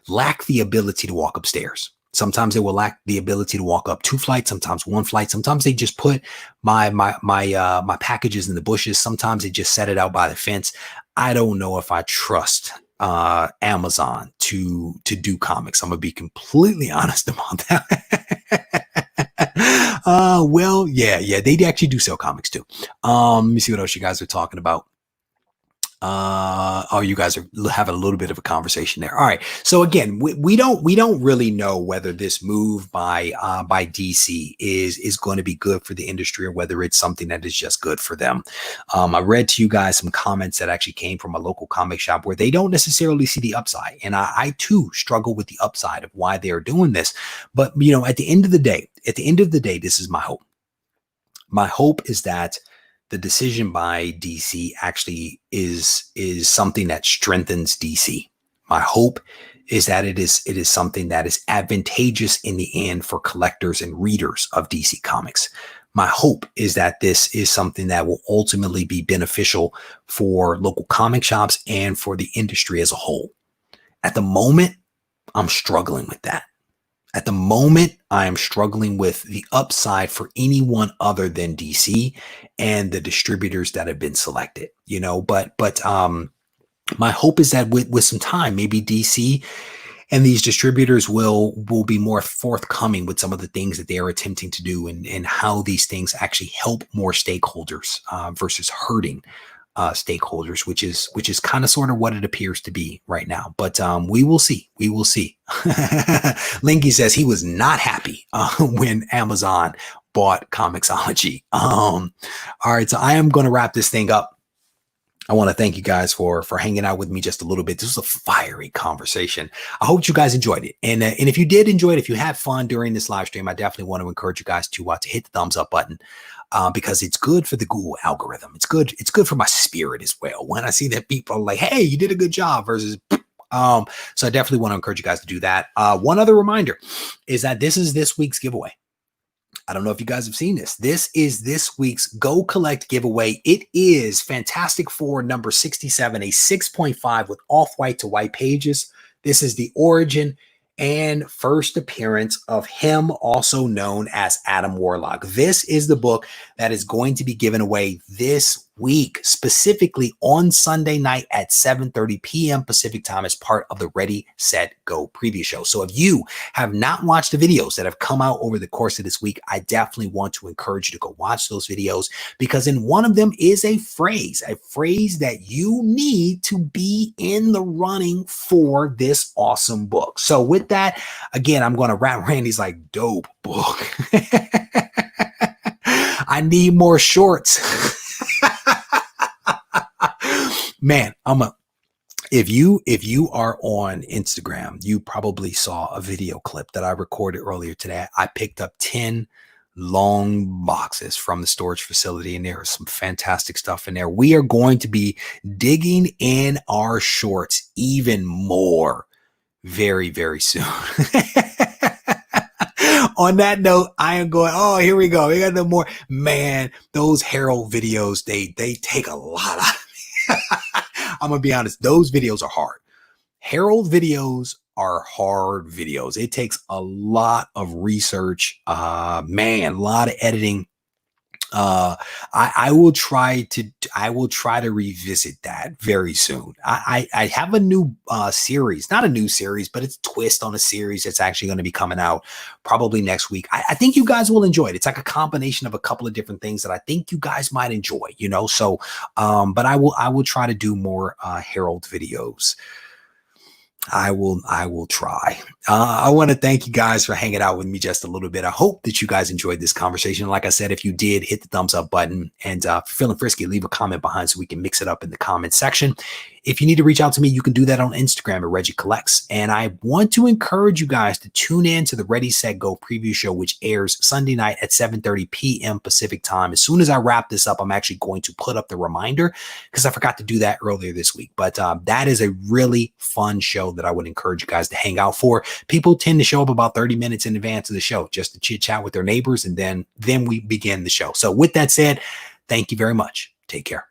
lack the ability to walk upstairs. Sometimes they will lack the ability to walk up 2 flights, sometimes 1 flight. Sometimes they just put my packages in the bushes. Sometimes they just set it out by the fence. I don't know if I trust Amazon to do comics. I'm gonna be completely honest about that. Well, yeah, they actually do sell comics too. Let me see what else you guys are talking about. Oh, you guys are having a little bit of a conversation there. All right. So again, we don't really know whether this move by DC is going to be good for the industry or whether it's something that is just good for them. I read to you guys some comments that actually came from a local comic shop where they don't necessarily see the upside, and I too struggle with the upside of why they are doing this. But at the end of the day, this is my hope. My hope is that the decision by DC actually is something that strengthens DC. My hope is that it is something that is advantageous in the end for collectors and readers of DC Comics. My hope is that this is something that will ultimately be beneficial for local comic shops and for the industry as a whole. At the moment, I'm struggling with that. At the moment, I am struggling with the upside for anyone other than DC and the distributors that have been selected, but my hope is that with some time, maybe DC and these distributors will be more forthcoming with some of the things that they are attempting to do and how these things actually help more stakeholders versus hurting stakeholders, which is kind of sort of what it appears to be right now. But we will see. We will see. Linky says he was not happy when Amazon bought Comixology. All right, so I am going to wrap this thing up. I want to thank you guys for hanging out with me just a little bit. This was a fiery conversation. I hope you guys enjoyed it. And if you did enjoy it, if you had fun during this live stream, I definitely want to encourage you guys to hit the thumbs up button. Because it's good for the Google algorithm. It's good for my spirit as well. When I see that people are like, hey, you did a good job versus, so I definitely want to encourage you guys to do that. One other reminder is that this is this week's giveaway. I don't know if you guys have seen this. This is this week's Go Collect giveaway. It is Fantastic Four number 67, a 6.5 with off-white to white pages. This is the origin and first appearance of him, also known as Adam Warlock. This is the book that is going to be given away this week, specifically on Sunday night at 7:30 p.m. Pacific time as part of the Ready, Set, Go preview show. So if you have not watched the videos that have come out over the course of this week, I definitely want to encourage you to go watch those videos, because in one of them is a phrase that you need to be in the running for this awesome book. So with that, again, I'm going to wrap. Randy's like, dope book. I need more shorts. Man, if you are on Instagram, you probably saw a video clip that I recorded earlier today. I picked up 10 long boxes from the storage facility, and there is some fantastic stuff in there. We are going to be digging in our shorts even more very, very soon. On that note, I am going, oh, here we go. We got no more. Man, those Herald videos, they take a lot out of me. I'm going to be honest. Those videos are hard. Herald videos are hard videos. It takes a lot of research. Man, a lot of editing. I will try to revisit that very soon. I have a new series, not a new series, but it's a twist on a series that's actually going to be coming out probably next week. I think you guys will enjoy it. It's like a combination of a couple of different things that I think you guys might enjoy, so but I will try to do more Herald videos. I will try. I want to thank you guys for hanging out with me just a little bit. I hope that you guys enjoyed this conversation. Like I said, if you did, hit the thumbs up button, and if you're feeling frisky, leave a comment behind so we can mix it up in the comment section. If you need to reach out to me, you can do that on Instagram at Regie Collects. And I want to encourage you guys to tune in to the Ready, Set, Go preview show, which airs Sunday night at 7:30 p.m. Pacific time. As soon as I wrap this up, I'm actually going to put up the reminder because I forgot to do that earlier this week. But that is a really fun show that I would encourage you guys to hang out for. People tend to show up about 30 minutes in advance of the show just to chit chat with their neighbors, and then we begin the show. So with that said, thank you very much. Take care.